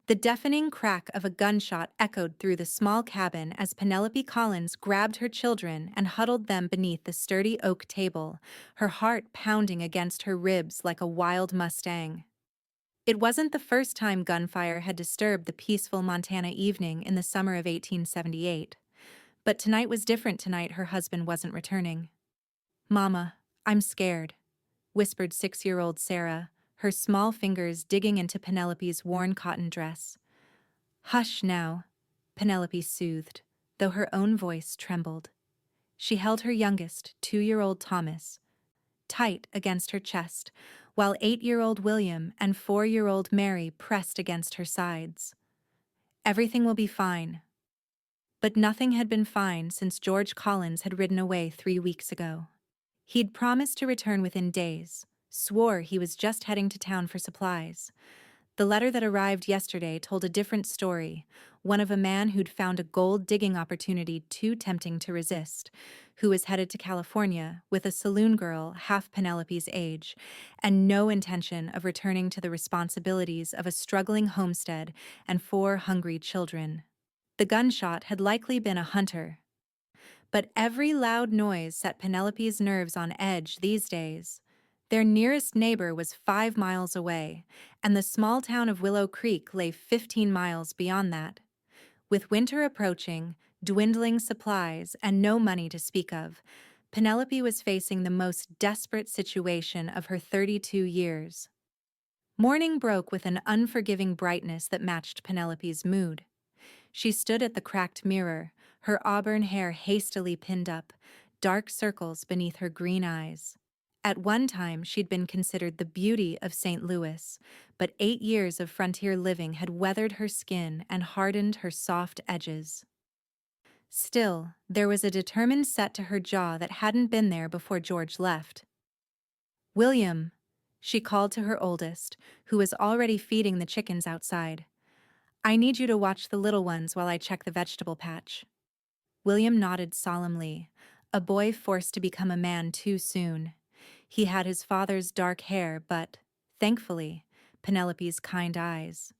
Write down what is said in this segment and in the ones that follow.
The deafening crack of a gunshot echoed through the small cabin as Penelope Collins grabbed her children and huddled them beneath the sturdy oak table, her heart pounding against her ribs like a wild Mustang. It wasn't the first time gunfire had disturbed the peaceful Montana evening in the summer of 1878. But tonight was different. Tonight her husband wasn't returning. "Mama, I'm scared," whispered 6-year-old Sarah, her small fingers digging into Penelope's worn cotton dress. "Hush now," Penelope soothed, though her own voice trembled. She held her youngest, 2-year-old Thomas, tight against her chest, while 8-year-old William and 4-year-old Mary pressed against her sides. "Everything will be fine." But nothing had been fine since George Collins had ridden away 3 weeks ago. He'd promised to return within days, swore he was just heading to town for supplies. The letter that arrived yesterday told a different story, one of a man who'd found a gold-digging opportunity too tempting to resist, who was headed to California with a saloon girl half Penelope's age, and no intention of returning to the responsibilities of a struggling homestead and 4 hungry children. The gunshot had likely been a hunter. But every loud noise set Penelope's nerves on edge these days. Their nearest neighbor was 5 miles away, and the small town of Willow Creek lay 15 miles beyond that. With winter approaching, dwindling supplies, and no money to speak of, Penelope was facing the most desperate situation of her 32 years. Morning broke with an unforgiving brightness that matched Penelope's mood. She stood at the cracked mirror, her auburn hair hastily pinned up, dark circles beneath her green eyes. At one time, she'd been considered the beauty of St. Louis, but 8 years of frontier living had weathered her skin and hardened her soft edges. Still, there was a determined set to her jaw that hadn't been there before George left. "William," she called to her oldest, who was already feeding the chickens outside. "I need you to watch the little ones while I check the vegetable patch." William nodded solemnly, a boy forced to become a man too soon. He had his father's dark hair, but, thankfully, Penelope's kind eyes.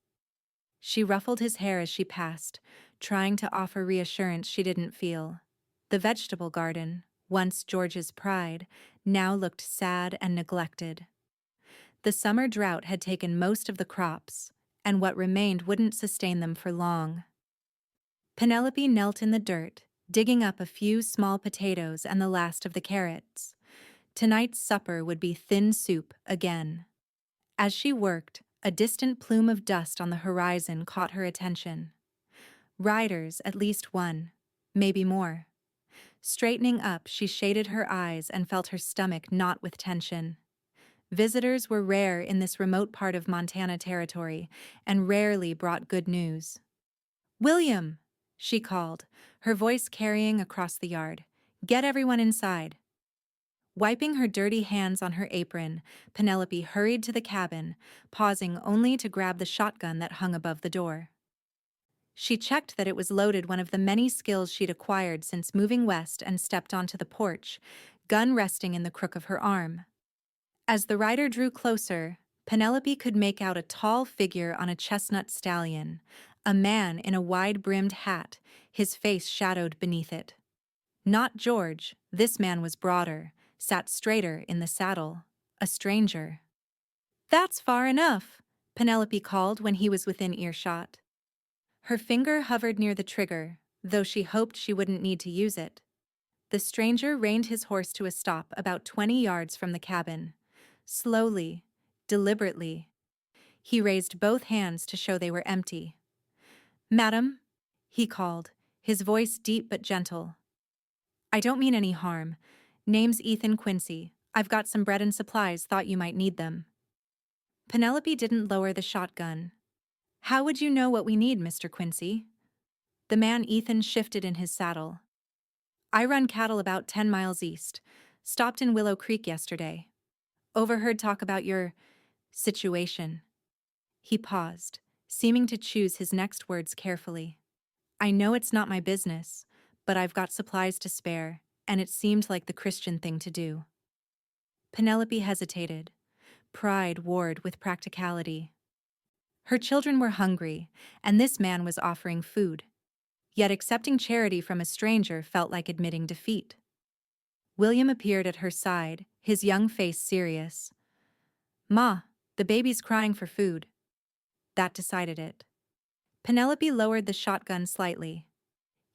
She ruffled his hair as she passed, trying to offer reassurance she didn't feel. The vegetable garden, once George's pride, now looked sad and neglected. The summer drought had taken most of the crops, and what remained wouldn't sustain them for long. Penelope knelt in the dirt, digging up a few small potatoes and the last of the carrots. Tonight's supper would be thin soup again. As she worked, a distant plume of dust on the horizon caught her attention. Riders, at least one, maybe more. Straightening up, she shaded her eyes and felt her stomach knot with tension. Visitors were rare in this remote part of Montana territory, and rarely brought good news. "William!" she called, her voice carrying across the yard. "Get everyone inside." Wiping her dirty hands on her apron, Penelope hurried to the cabin, pausing only to grab the shotgun that hung above the door. She checked that it was loaded, one of the many skills she'd acquired since moving west, and stepped onto the porch, gun resting in the crook of her arm. As the rider drew closer, Penelope could make out a tall figure on a chestnut stallion, a man in a wide-brimmed hat, his face shadowed beneath it. Not George, this man was broader, sat straighter in the saddle, a stranger. "That's far enough," Penelope called when he was within earshot. Her finger hovered near the trigger, though she hoped she wouldn't need to use it. The stranger reined his horse to a stop about 20 yards from the cabin. Slowly, deliberately, he raised both hands to show they were empty. "Madam," he called, his voice deep but gentle. "I don't mean any harm. Name's Quincy. I've got some bread and supplies, thought you might need them." Penelope didn't lower the shotgun. "How would you know what we need, Mr. Quincy?" The man shifted in his saddle. "I run cattle about 10 miles east. Stopped in Willow Creek yesterday. Overheard talk about your situation." He paused, seeming to choose his next words carefully. "I know it's not my business, but I've got supplies to spare, and it seemed like the Christian thing to do." Penelope hesitated. Pride warred with practicality. Her children were hungry, and this man was offering food. Yet accepting charity from a stranger felt like admitting defeat. William appeared at her side, his young face serious. "Ma, the baby's crying for food." That decided it. Penelope lowered the shotgun slightly.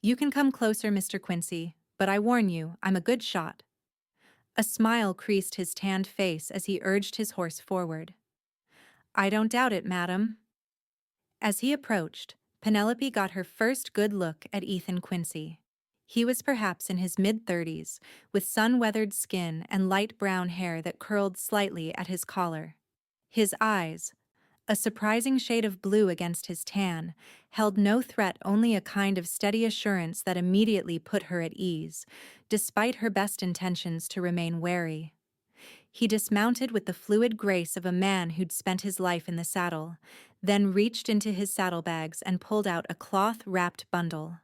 "You can come closer, Mr. Quincy, but I warn you, I'm a good shot." A smile creased his tanned face as he urged his horse forward. "I don't doubt it, madam." As he approached, Penelope got her first good look at Ethan Quincy. He was perhaps in his mid-30s, with sun-weathered skin and light brown hair that curled slightly at his collar. His eyes, a surprising shade of blue against his tan, held no threat, only a kind of steady assurance that immediately put her at ease, despite her best intentions to remain wary. He dismounted with the fluid grace of a man who'd spent his life in the saddle, then reached into his saddlebags and pulled out a cloth-wrapped bundle.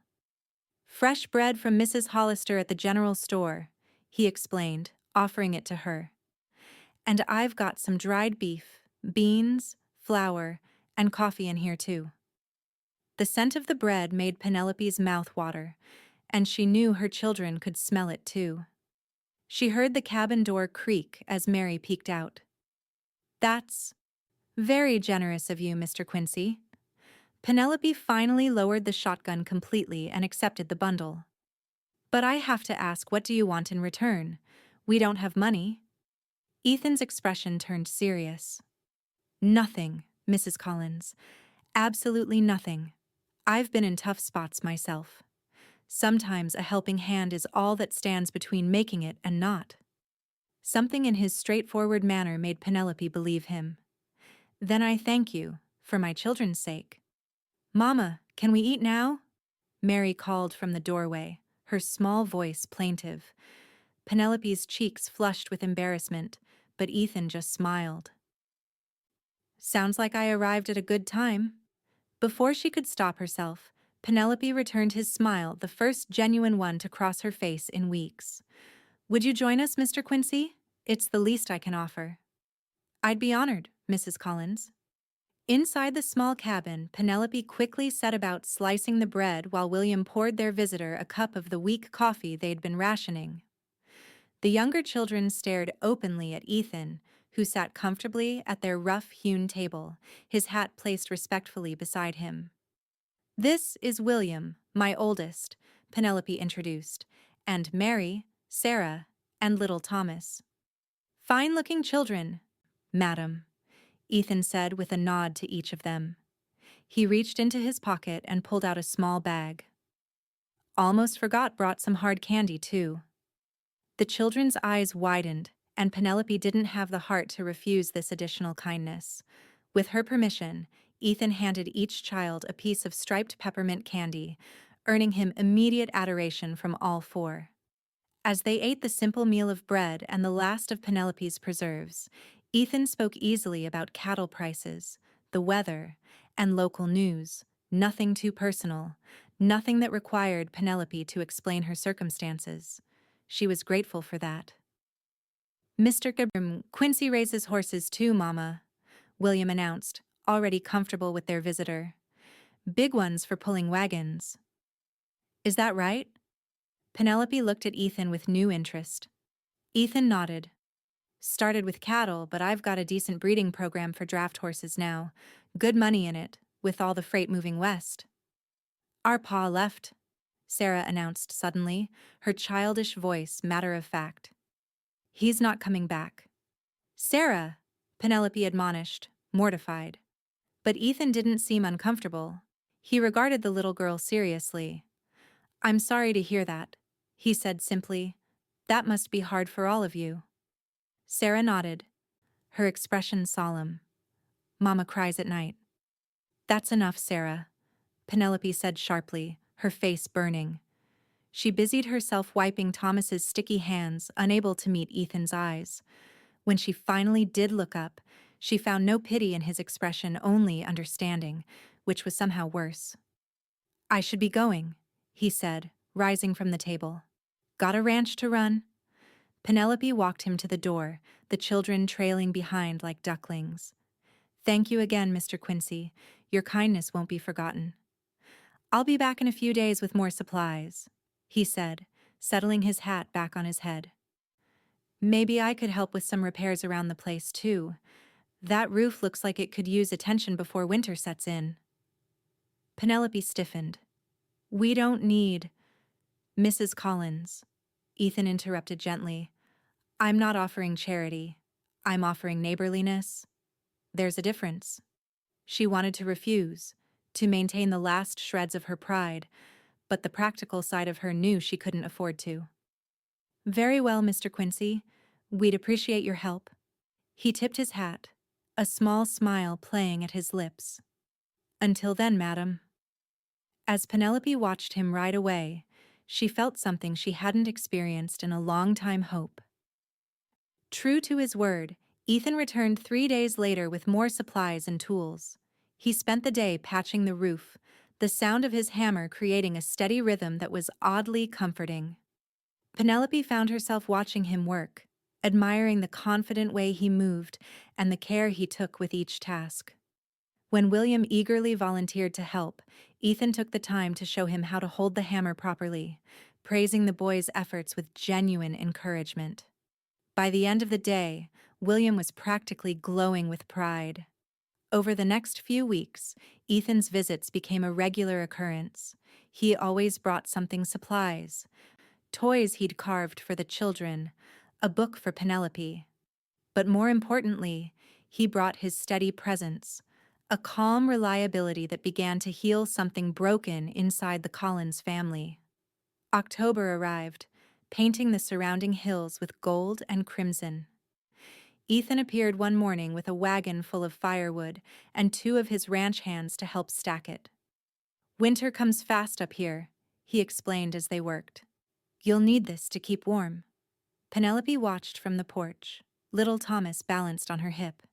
"Fresh bread from Mrs. Hollister at the general store," he explained, offering it to her. "And I've got some dried beef, beans, flour, and coffee in here too." The scent of the bread made Penelope's mouth water, and she knew her children could smell it too. She heard the cabin door creak as Mary peeked out. "That's very generous of you, Mr. Quincy." Penelope finally lowered the shotgun completely and accepted the bundle. "But I have to ask, what do you want in return? We don't have money." Ethan's expression turned serious. "Nothing, Mrs. Collins. Absolutely nothing. I've been in tough spots myself. Sometimes a helping hand is all that stands between making it and not." Something in his straightforward manner made Penelope believe him. "Then I thank you, for my children's sake." "Mama, can we eat now?" Mary called from the doorway, her small voice plaintive. Penelope's cheeks flushed with embarrassment, but Ethan just smiled. "Sounds like I arrived at a good time." Before she could stop herself, Penelope returned his smile, the first genuine one to cross her face in weeks. "Would you join us, Mr. Quincy? It's the least I can offer." "I'd be honored, Mrs. Collins." Inside the small cabin, Penelope quickly set about slicing the bread while William poured their visitor a cup of the weak coffee they'd been rationing. The younger children stared openly at Ethan, who sat comfortably at their rough-hewn table, his hat placed respectfully beside him. "This is William, my oldest," Penelope introduced, "and Mary, Sarah, and little Thomas." "Fine-looking children, madam," Ethan said with a nod to each of them. He reached into his pocket and pulled out a small bag. "Almost forgot brought some hard candy, too." The children's eyes widened, and Penelope didn't have the heart to refuse this additional kindness. With her permission, Ethan handed each child a piece of striped peppermint candy, earning him immediate adoration from all four. As they ate the simple meal of bread and the last of Penelope's preserves, Ethan spoke easily about cattle prices, the weather, and local news, nothing too personal, nothing that required Penelope to explain her circumstances. She was grateful for that. "Mr. Quincy raises horses too, Mama," William announced, already comfortable with their visitor. "Big ones for pulling wagons." "Is that right?" Penelope looked at Ethan with new interest. Ethan nodded. "Started with cattle, but I've got a decent breeding program for draft horses now. Good money in it, with all the freight moving west." "Our pa left," Sarah announced suddenly, her childish voice matter-of-fact. "He's not coming back." "Sarah," Penelope admonished, mortified. But Ethan didn't seem uncomfortable. He regarded the little girl seriously. "I'm sorry to hear that," he said simply. "That must be hard for all of you." Sarah nodded, her expression solemn. "Mama cries at night." "That's enough, Sarah," Penelope said sharply, her face burning. She busied herself wiping Thomas's sticky hands, unable to meet Ethan's eyes. When she finally did look up, she found no pity in his expression, only understanding, which was somehow worse. "I should be going," he said, rising from the table. "Got a ranch to run?" Penelope walked him to the door, the children trailing behind like ducklings. Thank you again, Mr. Quincy. Your kindness won't be forgotten. I'll be back in a few days with more supplies, he said, settling his hat back on his head. Maybe I could help with some repairs around the place, too. That roof looks like it could use attention before winter sets in. Penelope stiffened. We don't need... Mrs. Collins, Ethan interrupted gently. I'm not offering charity. I'm offering neighborliness. There's a difference. She wanted to refuse, to maintain the last shreds of her pride, but the practical side of her knew she couldn't afford to. Very well, Mr. Quincy. We'd appreciate your help. He tipped his hat, a small smile playing at his lips. Until then, madam. As Penelope watched him ride away, she felt something she hadn't experienced in a long time: hope. True to his word, Ethan returned 3 days later with more supplies and tools. He spent the day patching the roof, the sound of his hammer creating a steady rhythm that was oddly comforting. Penelope found herself watching him work, admiring the confident way he moved and the care he took with each task. When William eagerly volunteered to help, Ethan took the time to show him how to hold the hammer properly, praising the boy's efforts with genuine encouragement. By the end of the day, William was practically glowing with pride. Over the next few weeks, Ethan's visits became a regular occurrence. He always brought something: supplies, toys he'd carved for the children, a book for Penelope. But more importantly, he brought his steady presence, a calm reliability that began to heal something broken inside the Collins family. October arrived, painting the surrounding hills with gold and crimson. Ethan appeared one morning with a wagon full of firewood and 2 of his ranch hands to help stack it. Winter comes fast up here, he explained as they worked. You'll need this to keep warm. Penelope watched from the porch, little Thomas balanced on her hip.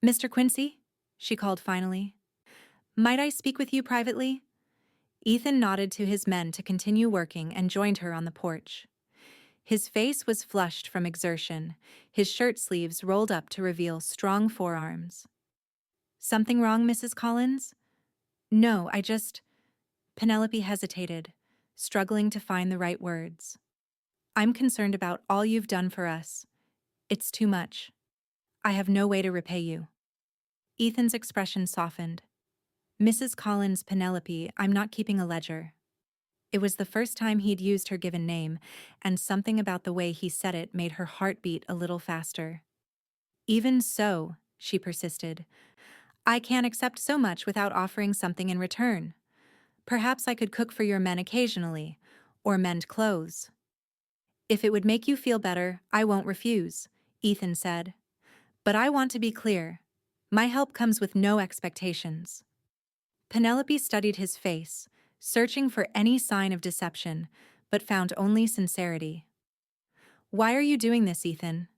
Mr. Quincy, she called finally. Might I speak with you privately? Ethan nodded to his men to continue working and joined her on the porch. His face was flushed from exertion, his shirt sleeves rolled up to reveal strong forearms. Something wrong, Mrs. Collins? No, I just... Penelope hesitated, struggling to find the right words. I'm concerned about all you've done for us. It's too much. I have no way to repay you. Ethan's expression softened. Mrs. Collins, Penelope, I'm not keeping a ledger. It was the first time he'd used her given name, and something about the way he said it made her heart beat a little faster. Even so, she persisted, I can't accept so much without offering something in return. Perhaps I could cook for your men occasionally, or mend clothes. If it would make you feel better, I won't refuse, Ethan said. But I want to be clear. My help comes with no expectations. Penelope studied his face, searching for any sign of deception, but found only sincerity. Why are you doing this, Ethan?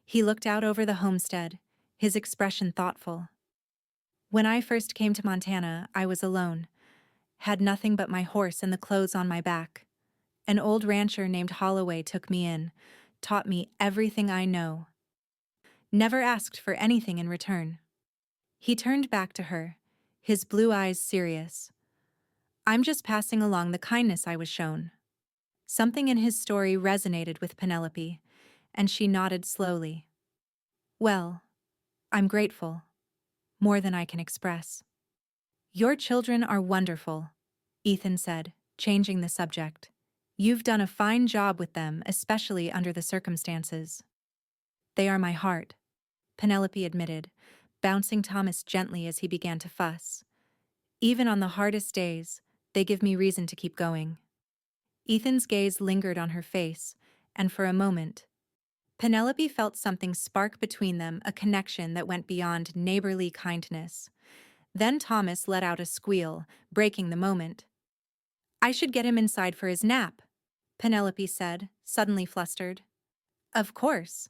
He looked out over the homestead, his expression thoughtful. When I first came to Montana, I was alone, had nothing but my horse and the clothes on my back. An old rancher named Holloway took me in, taught me everything I know. Never asked for anything in return. He turned back to her, his blue eyes serious. I'm just passing along the kindness I was shown. Something in his story resonated with Penelope, and she nodded slowly. Well, I'm grateful. More than I can express. Your children are wonderful, Ethan said, changing the subject. You've done a fine job with them, especially under the circumstances. They are my heart, Penelope admitted, bouncing Thomas gently as he began to fuss. Even on the hardest days, they give me reason to keep going. Ethan's gaze lingered on her face, and for a moment, Penelope felt something spark between them, a connection that went beyond neighborly kindness. Then Thomas let out a squeal, breaking the moment. I should get him inside for his nap, Penelope said, suddenly flustered. Of course.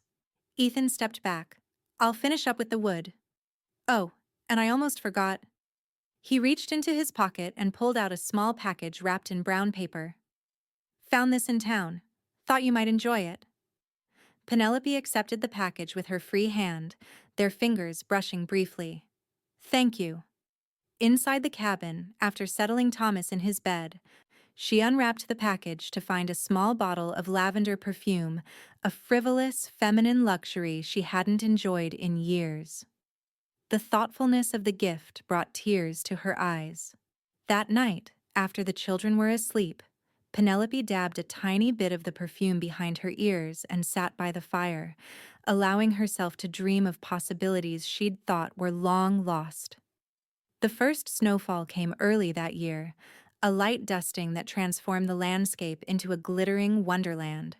Ethan stepped back. I'll finish up with the wood. Oh, and I almost forgot. He reached into his pocket and pulled out a small package wrapped in brown paper. Found this in town. Thought you might enjoy it. Penelope accepted the package with her free hand, their fingers brushing briefly. "Thank you." Inside the cabin, after settling Thomas in his bed, she unwrapped the package to find a small bottle of lavender perfume, a frivolous, feminine luxury she hadn't enjoyed in years. The thoughtfulness of the gift brought tears to her eyes. That night, after the children were asleep, Penelope dabbed a tiny bit of the perfume behind her ears and sat by the fire, allowing herself to dream of possibilities she'd thought were long lost. The first snowfall came early that year, a light dusting that transformed the landscape into a glittering wonderland.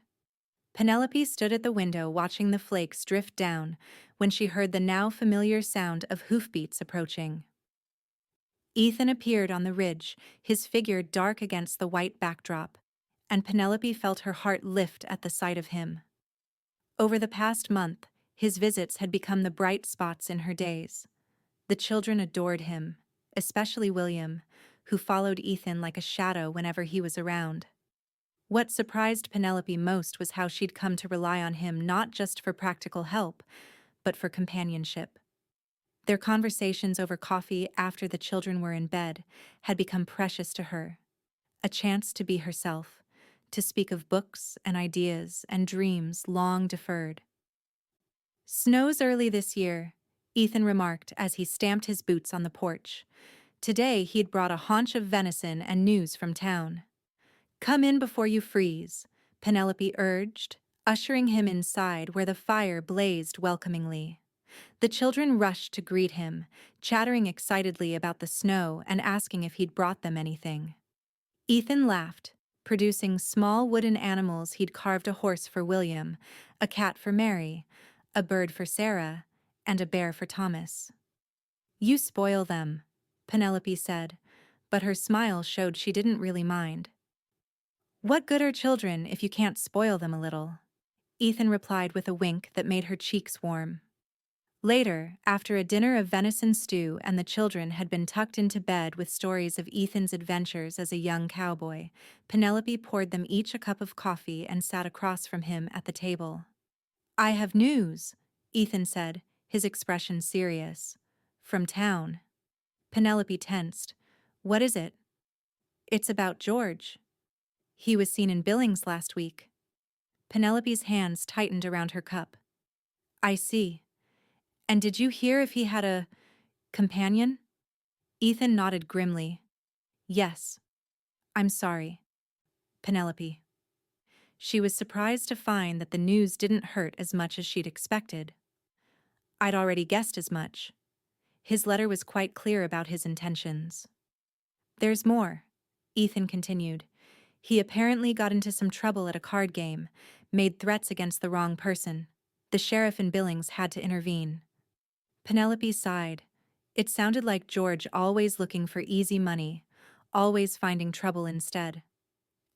Penelope stood at the window watching the flakes drift down when she heard the now familiar sound of hoofbeats approaching. Ethan appeared on the ridge, his figure dark against the white backdrop, and Penelope felt her heart lift at the sight of him. Over the past month, his visits had become the bright spots in her days. The children adored him, especially William, who followed Ethan like a shadow whenever he was around. What surprised Penelope most was how she'd come to rely on him not just for practical help, but for companionship. Their conversations over coffee after the children were in bed had become precious to her. A chance to be herself, to speak of books and ideas and dreams long deferred. "Snow's early this year," Ethan remarked as he stamped his boots on the porch. Today he'd brought a haunch of venison and news from town. "Come in before you freeze," Penelope urged, ushering him inside where the fire blazed welcomingly. The children rushed to greet him, chattering excitedly about the snow and asking if he'd brought them anything. Ethan laughed, producing small wooden animals he'd carved: a horse for William, a cat for Mary, a bird for Sarah, and a bear for Thomas. "You spoil them," Penelope said, but her smile showed she didn't really mind. "What good are children if you can't spoil them a little?" Ethan replied with a wink that made her cheeks warm. Later, after a dinner of venison stew and the children had been tucked into bed with stories of Ethan's adventures as a young cowboy, Penelope poured them each a cup of coffee and sat across from him at the table. "I have news," Ethan said, his expression serious. "From town." Penelope tensed. "What is it?" "It's about George. He was seen in Billings last week." Penelope's hands tightened around her cup. "I see. And did you hear if he had a companion?" Ethan nodded grimly. "Yes. I'm sorry, Penelope." She was surprised to find that the news didn't hurt as much as she'd expected. "I'd already guessed as much." His letter was quite clear about his intentions. "There's more," Ethan continued. "He apparently got into some trouble at a card game, made threats against the wrong person. The sheriff in Billings had to intervene." Penelope sighed. It sounded like George always looking for easy money, always finding trouble instead.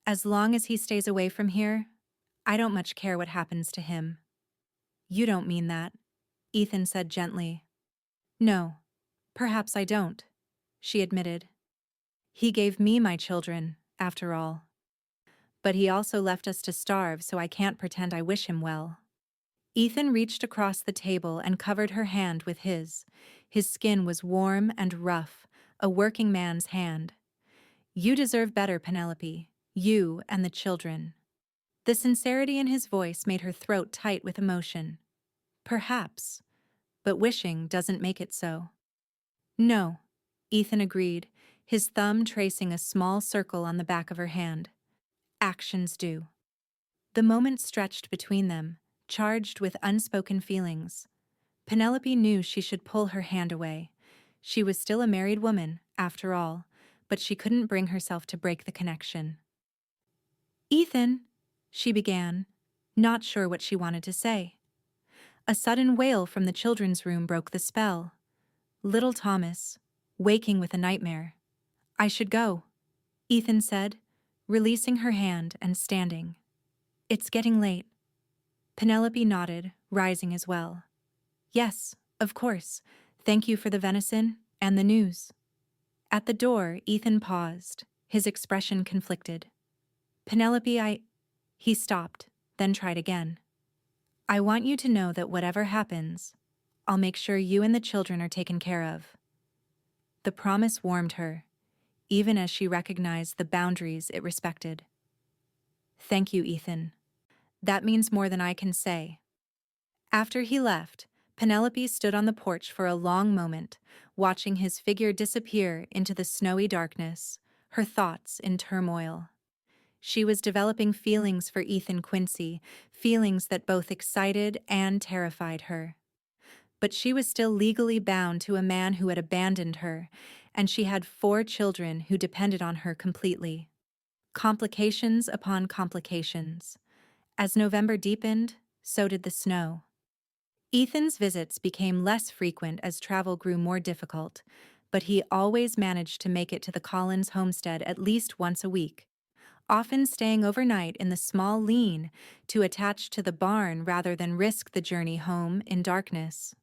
"As long as he stays away from here, I don't much care what happens to him." "You don't mean that," Ethan said gently. "No, perhaps I don't," she admitted. "He gave me my children, after all. But he also left us to starve, so I can't pretend I wish him well." Ethan reached across the table and covered her hand with his. His skin was warm and rough, a working man's hand. "You deserve better, Penelope. You and the children." The sincerity in his voice made her throat tight with emotion. "Perhaps, but wishing doesn't make it so." "No," Ethan agreed, his thumb tracing a small circle on the back of her hand. "Actions do." The moment stretched between them, charged with unspoken feelings. Penelope knew she should pull her hand away. She was still a married woman, after all, but she couldn't bring herself to break the connection. "Ethan," she began, not sure what she wanted to say. A sudden wail from the children's room broke the spell. Little Thomas, waking with a nightmare. "I should go," Ethan said, releasing her hand and standing. "It's getting late." Penelope nodded, rising as well. "Yes, of course. Thank you for the venison and the news." At the door, Ethan paused, his expression conflicted. "Penelope, He stopped, then tried again. I want you to know that whatever happens, I'll make sure you and the children are taken care of. The promise warmed her, even as she recognized the boundaries it respected. Thank you, Ethan. That means more than I can say. After he left, Penelope stood on the porch for a long moment, watching his figure disappear into the snowy darkness, her thoughts in turmoil. She was developing feelings for Ethan Quincy, feelings that both excited and terrified her. But she was still legally bound to a man who had abandoned her, and she had 4 children who depended on her completely. Complications upon complications. As November deepened, so did the snow. Ethan's visits became less frequent as travel grew more difficult, but he always managed to make it to the Collins homestead at least once a week, often staying overnight in the small lean to attach to the barn rather than risk the journey home in darkness.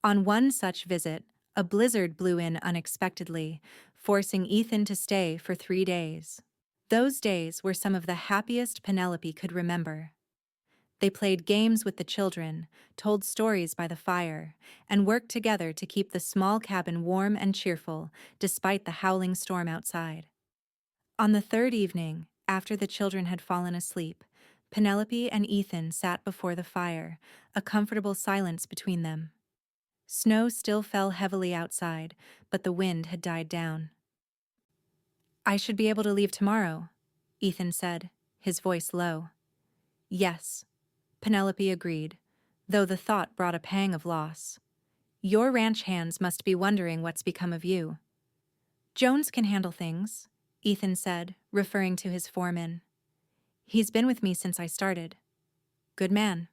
On one such visit, a blizzard blew in unexpectedly, forcing Ethan to stay for 3 days. Those days were some of the happiest Penelope could remember. They played games with the children, told stories by the fire, and worked together to keep the small cabin warm and cheerful despite the howling storm outside. On the third evening, after the children had fallen asleep, Penelope and Ethan sat before the fire, a comfortable silence between them. Snow still fell heavily outside, but the wind had died down. I should be able to leave tomorrow, Ethan said, his voice low. Yes, Penelope agreed, though the thought brought a pang of loss. Your ranch hands must be wondering what's become of you. Jones can handle things, Ethan said, referring to his foreman. He's been with me since I started. Good man.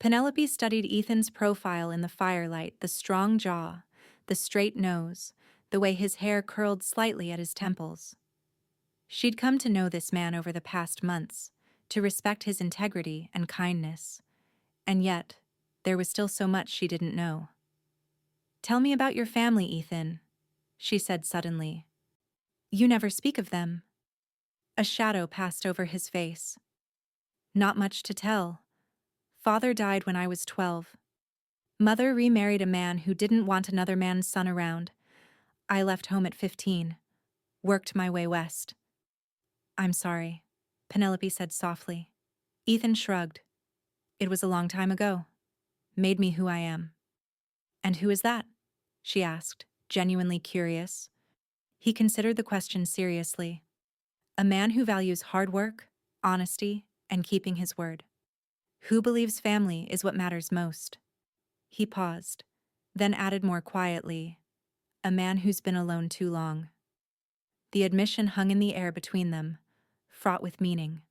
Penelope studied Ethan's profile in the firelight, the strong jaw, the straight nose, the way his hair curled slightly at his temples. She'd come to know this man over the past months, to respect his integrity and kindness. And yet, there was still so much she didn't know. Tell me about your family, Ethan, she said suddenly. You never speak of them. A shadow passed over his face. Not much to tell. Father died when I was 12. Mother remarried a man who didn't want another man's son around. I left home at 15. Worked my way west. I'm sorry, Penelope said softly. Ethan shrugged. It was a long time ago. Made me who I am. And who is that? She asked, genuinely curious. He considered the question seriously. A man who values hard work, honesty, and keeping his word. Who believes family is what matters most. He paused, then added more quietly, a man who's been alone too long. The admission hung in the air between them, fraught with meaning.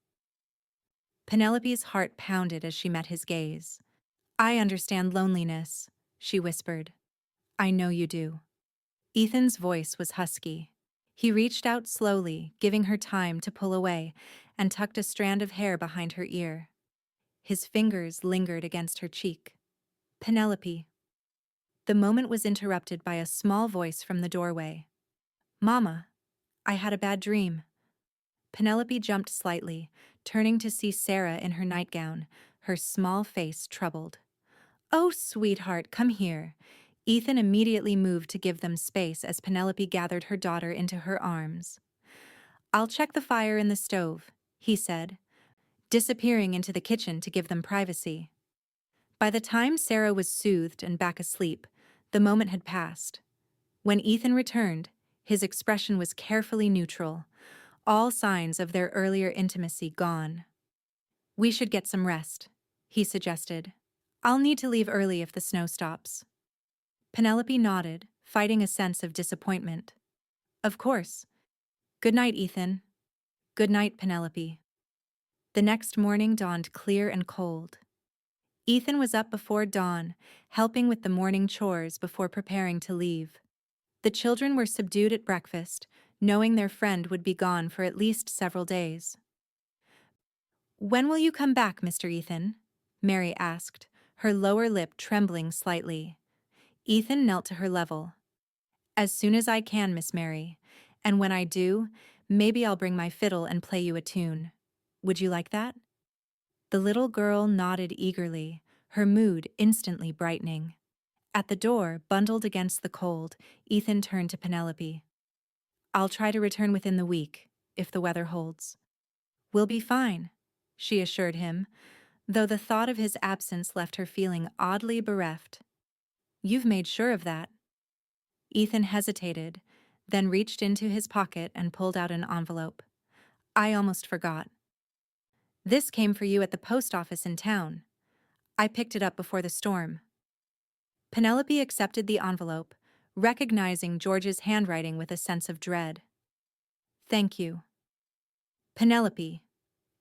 Penelope's heart pounded as she met his gaze. I understand loneliness, she whispered. I know you do. Ethan's voice was husky. He reached out slowly, giving her time to pull away, and tucked a strand of hair behind her ear. His fingers lingered against her cheek. Penelope. The moment was interrupted by a small voice from the doorway. Mama, I had a bad dream. Penelope jumped slightly, turning to see Sarah in her nightgown, her small face troubled. Oh, sweetheart, come here. Ethan immediately moved to give them space as Penelope gathered her daughter into her arms. I'll check the fire in the stove, he said, disappearing into the kitchen to give them privacy. By the time Sarah was soothed and back asleep, the moment had passed. When Ethan returned, his expression was carefully neutral, all signs of their earlier intimacy gone. We should get some rest, he suggested. I'll need to leave early if the snow stops. Penelope nodded, fighting a sense of disappointment. Of course. Good night, Ethan. Good night, Penelope. The next morning dawned clear and cold. Ethan was up before dawn, helping with the morning chores before preparing to leave. The children were subdued at breakfast, knowing their friend would be gone for at least several days. When will you come back, Mr. Ethan? Mary asked, her lower lip trembling slightly. Ethan knelt to her level. As soon as I can, Miss Mary, and when I do, maybe I'll bring my fiddle and play you a tune. Would you like that? The little girl nodded eagerly, her mood instantly brightening. At the door, bundled against the cold, Ethan turned to Penelope. "I'll try to return within the week, if the weather holds." "We'll be fine," she assured him, though the thought of his absence left her feeling oddly bereft. "You've made sure of that." Ethan hesitated, then reached into his pocket and pulled out an envelope. "I almost forgot. This came for you at the post office in town. I picked it up before the storm." Penelope accepted the envelope, recognizing George's handwriting with a sense of dread. "Thank you." "Penelope,"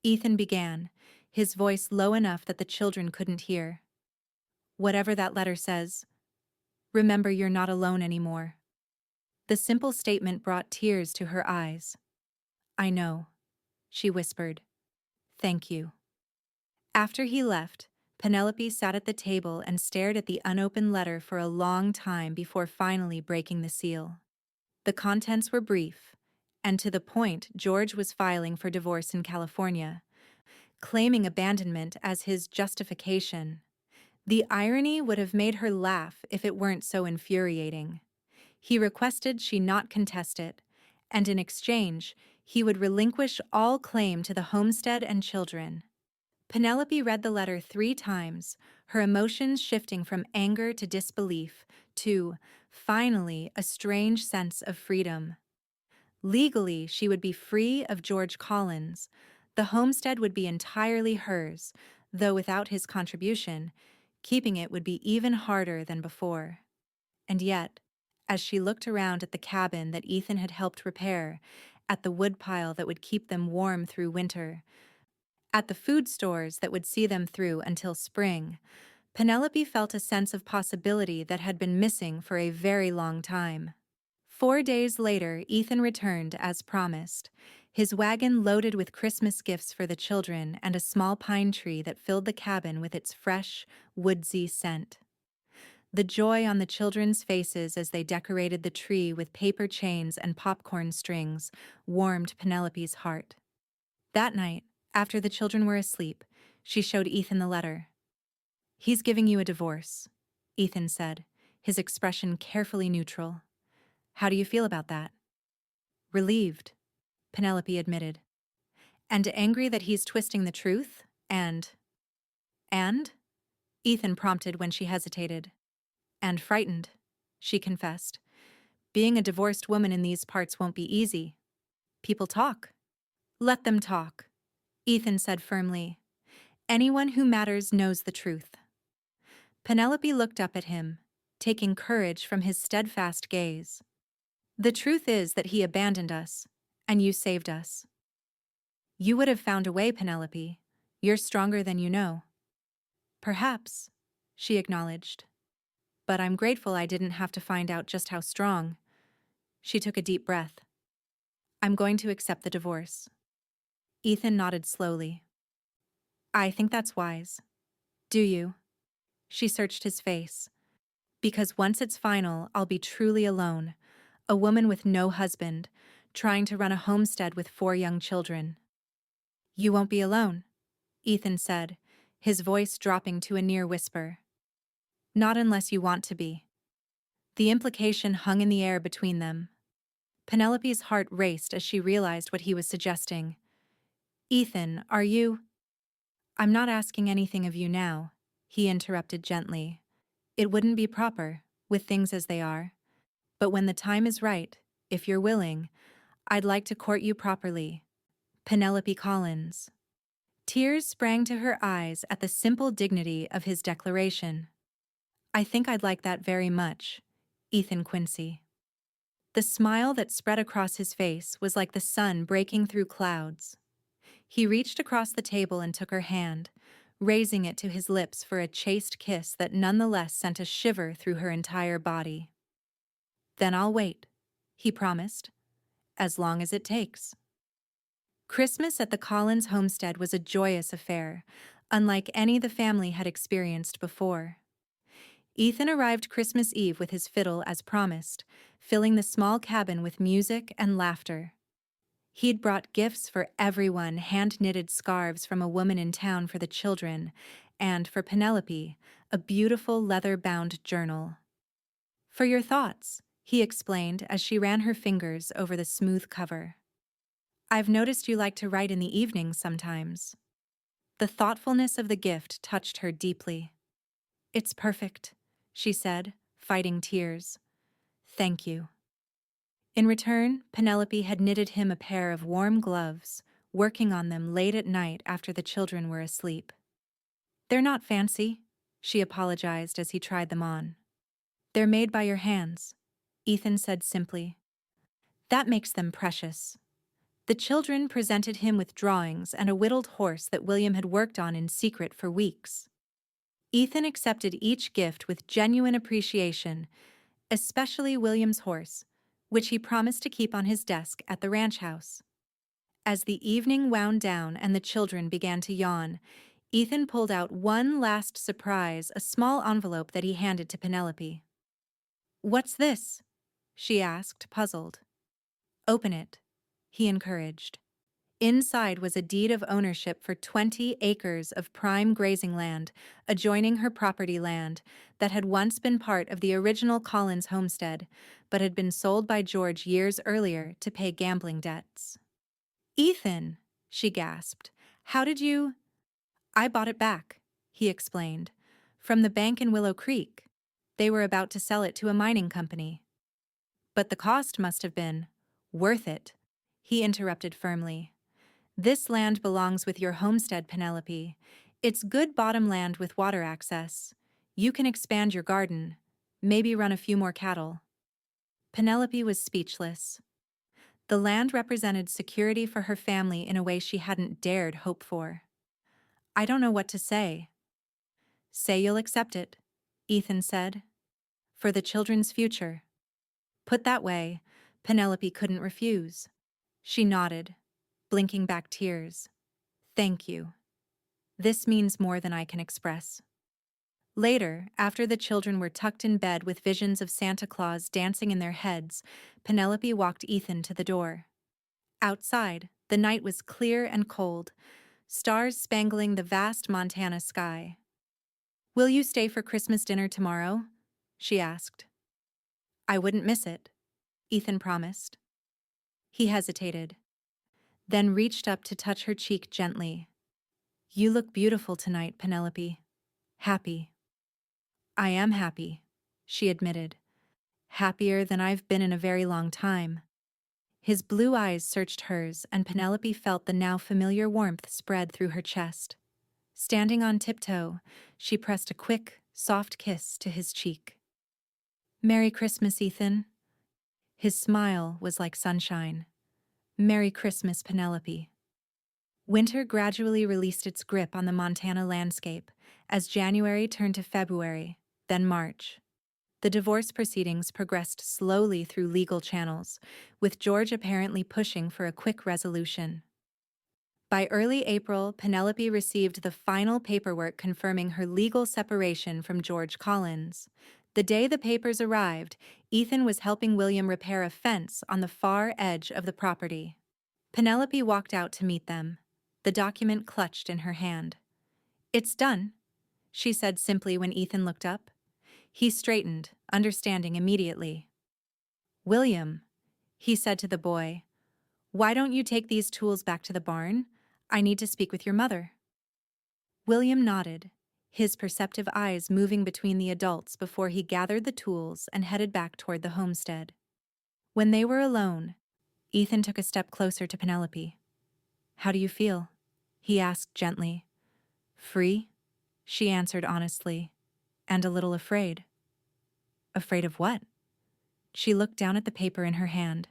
Ethan began, his voice low enough that the children couldn't hear. "Whatever that letter says, remember you're not alone anymore." The simple statement brought tears to her eyes. "I know," she whispered. "Thank you." After he left, Penelope sat at the table and stared at the unopened letter for a long time before finally breaking the seal. The contents were brief, and to the point. George was filing for divorce in California, claiming abandonment as his justification. The irony would have made her laugh if it weren't so infuriating. He requested she not contest it, and in exchange, he would relinquish all claim to the homestead and children. Penelope read the letter 3 times, her emotions shifting from anger to disbelief to, finally, a strange sense of freedom. Legally, she would be free of George Collins. The homestead would be entirely hers, though without his contribution, keeping it would be even harder than before. And yet, as she looked around at the cabin that Ethan had helped repair, at the woodpile that would keep them warm through winter, at the food stores that would see them through until spring, Penelope felt a sense of possibility that had been missing for a very long time. 4 days later, Ethan returned as promised, his wagon loaded with Christmas gifts for the children and a small pine tree that filled the cabin with its fresh, woodsy scent. The joy on the children's faces as they decorated the tree with paper chains and popcorn strings warmed Penelope's heart. That night, after the children were asleep, she showed Ethan the letter. "He's giving you a divorce," Ethan said, his expression carefully neutral. "How do you feel about that?" "Relieved," Penelope admitted. "And angry that he's twisting the truth, and?" Ethan prompted when she hesitated. "And frightened," she confessed. "Being a divorced woman in these parts won't be easy. People talk." "Let them talk," Ethan said firmly. "Anyone who matters knows the truth." Penelope looked up at him, taking courage from his steadfast gaze. "The truth is that he abandoned us, and you saved us." "You would have found a way, Penelope. You're stronger than you know." "Perhaps," she acknowledged. "But I'm grateful I didn't have to find out just how strong." She took a deep breath. "I'm going to accept the divorce." Ethan nodded slowly. "I think that's wise." "Do you?" She searched his face. "Because once it's final, I'll be truly alone, a woman with no husband, trying to run a homestead with 4 young children." "You won't be alone," Ethan said, his voice dropping to a near whisper. "Not unless you want to be." The implication hung in the air between them. Penelope's heart raced as she realized what he was suggesting. "Ethan, are you—" "I'm not asking anything of you now," he interrupted gently. "It wouldn't be proper, with things as they are. But when the time is right, if you're willing, I'd like to court you properly. Penelope Collins." Tears sprang to her eyes at the simple dignity of his declaration. "I think I'd like that very much, Ethan Quincy." The smile that spread across his face was like the sun breaking through clouds. He reached across the table and took her hand, raising it to his lips for a chaste kiss that nonetheless sent a shiver through her entire body. "Then I'll wait," he promised, "as long as it takes." Christmas at the Collins homestead was a joyous affair, unlike any the family had experienced before. Ethan arrived Christmas Eve with his fiddle as promised, filling the small cabin with music and laughter. He'd brought gifts for everyone, hand-knitted scarves from a woman in town for the children, and for Penelope, a beautiful leather-bound journal. "For your thoughts," he explained as she ran her fingers over the smooth cover. "I've noticed you like to write in the evenings sometimes." The thoughtfulness of the gift touched her deeply. "It's perfect," she said, fighting tears. "Thank you." In return, Penelope had knitted him a pair of warm gloves, working on them late at night after the children were asleep. "They're not fancy," she apologized as he tried them on. "They're made by your hands," Ethan said simply. "That makes them precious." The children presented him with drawings and a whittled horse that William had worked on in secret for weeks. Ethan accepted each gift with genuine appreciation, especially William's horse, which he promised to keep on his desk at the ranch house. As the evening wound down and the children began to yawn, Ethan pulled out one last surprise, a small envelope that he handed to Penelope. "What's this?" she asked, puzzled. "Open it," he encouraged. Inside was a deed of ownership for 20 acres of prime grazing land adjoining her property land that had once been part of the original Collins homestead, but had been sold by George years earlier to pay gambling debts. "Ethan," she gasped, "how did you—" "I bought it back," he explained, "from the bank in Willow Creek. They were about to sell it to a mining company." "But the cost must have been worth it," he interrupted firmly. "This land belongs with your homestead, Penelope. It's good bottom land with water access. You can expand your garden, maybe run a few more cattle." Penelope was speechless. The land represented security for her family in a way she hadn't dared hope for. "I don't know what to say." "Say you'll accept it," Ethan said. "For the children's future." Put that way, Penelope couldn't refuse. She nodded, blinking back tears. "Thank you. This means more than I can express." Later, after the children were tucked in bed with visions of Santa Claus dancing in their heads, Penelope walked Ethan to the door. Outside, the night was clear and cold, stars spangling the vast Montana sky. "Will you stay for Christmas dinner tomorrow?" she asked. "I wouldn't miss it," Ethan promised. He hesitated, then reached up to touch her cheek gently. "You look beautiful tonight, Penelope. Happy." "I am happy," she admitted. "Happier than I've been in a very long time." His blue eyes searched hers, and Penelope felt the now familiar warmth spread through her chest. Standing on tiptoe, she pressed a quick, soft kiss to his cheek. "Merry Christmas, Ethan." His smile was like sunshine. "Merry Christmas, Penelope." Winter gradually released its grip on the Montana landscape as January turned to February, then March. The divorce proceedings progressed slowly through legal channels, with George apparently pushing for a quick resolution. By early April, Penelope received the final paperwork confirming her legal separation from George Collins. The day the papers arrived, Ethan was helping William repair a fence on the far edge of the property. Penelope walked out to meet them, the document clutched in her hand. "It's done," she said simply when Ethan looked up. He straightened, understanding immediately. "William," he said to the boy, "why don't you take these tools back to the barn? I need to speak with your mother." William nodded, his perceptive eyes moving between the adults before he gathered the tools and headed back toward the homestead. When they were alone, Ethan took a step closer to Penelope. "How do you feel?" he asked gently. "Free," she answered honestly, "and a little afraid." "Afraid of what?" She looked down at the paper in her hand.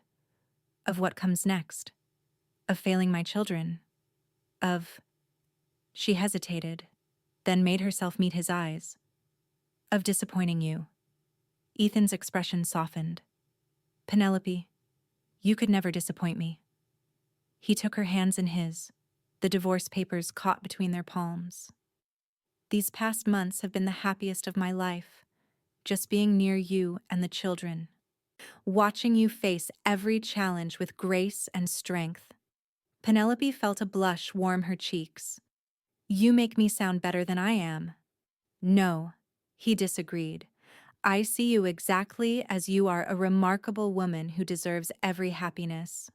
"Of what comes next. Of failing my children. Of—" She hesitated, then made herself meet his eyes. "Of disappointing you." Ethan's expression softened. "Penelope, you could never disappoint me." He took her hands in his, the divorce papers caught between their palms. "These past months have been the happiest of my life, just being near you and the children. Watching you face every challenge with grace and strength. Penelope felt a blush warm her cheeks. You make me sound better than I am. No, he disagreed. I see you exactly as you are, a remarkable woman who deserves every happiness.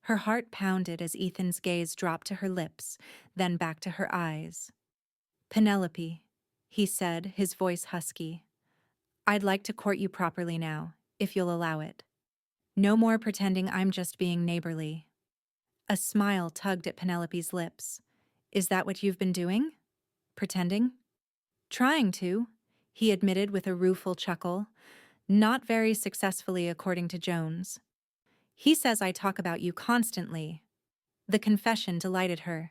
Her heart pounded as Ethan's gaze dropped to her lips, then back to her eyes. Penelope, he said, his voice husky. I'd like to court you properly now, if you'll allow it. No more pretending I'm just being neighborly. A smile tugged at Penelope's lips. Is that what you've been doing? Pretending? Trying to, he admitted with a rueful chuckle. Not very successfully, according to Jones. He says I talk about you constantly. The confession delighted her.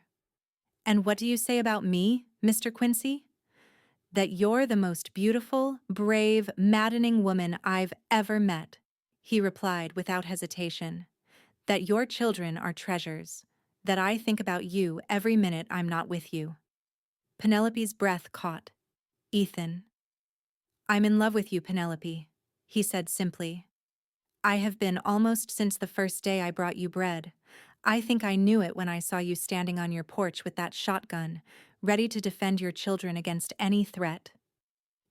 And what do you say about me, Mr. Quincy? That you're the most beautiful, brave, maddening woman I've ever met, he replied without hesitation. That your children are treasures. That I think about you every minute I'm not with you. Penelope's breath caught. Ethan. I'm in love with you, Penelope, he said simply. I have been almost since the first day I brought you bread. I think I knew it when I saw you standing on your porch with that shotgun, ready to defend your children against any threat.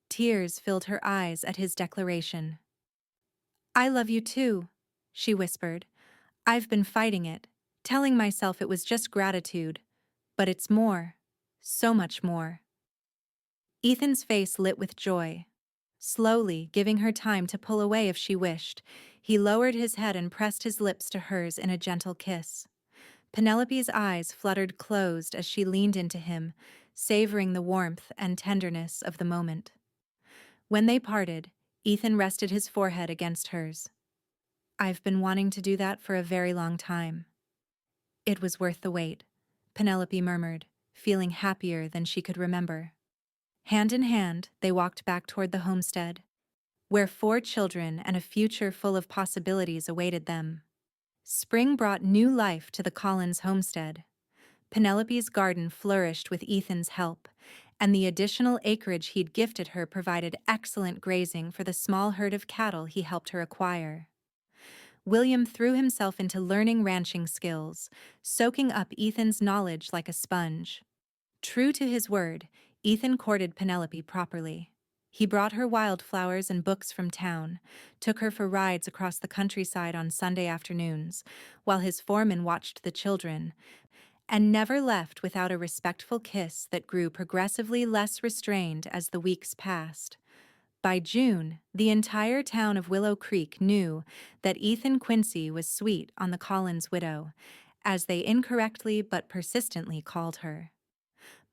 Tears filled her eyes at his declaration. I love you too, she whispered. I've been fighting it, telling myself it was just gratitude. But it's more. So much more. Ethan's face lit with joy. Slowly, giving her time to pull away if she wished, he lowered his head and pressed his lips to hers in a gentle kiss. Penelope's eyes fluttered closed as she leaned into him, savoring the warmth and tenderness of the moment. When they parted, Ethan rested his forehead against hers. I've been wanting to do that for a very long time. It was worth the wait, Penelope murmured, feeling happier than she could remember. Hand in hand, they walked back toward the homestead, where 4 children and a future full of possibilities awaited them. Spring brought new life to the Collins homestead. Penelope's garden flourished with Ethan's help, and the additional acreage he'd gifted her provided excellent grazing for the small herd of cattle he helped her acquire. William threw himself into learning ranching skills, soaking up Ethan's knowledge like a sponge. True to his word, Ethan courted Penelope properly. He brought her wildflowers and books from town, took her for rides across the countryside on Sunday afternoons, while his foreman watched the children, and never left without a respectful kiss that grew progressively less restrained as the weeks passed. By June, the entire town of Willow Creek knew that Ethan Quincy was sweet on the Collins widow, as they incorrectly but persistently called her.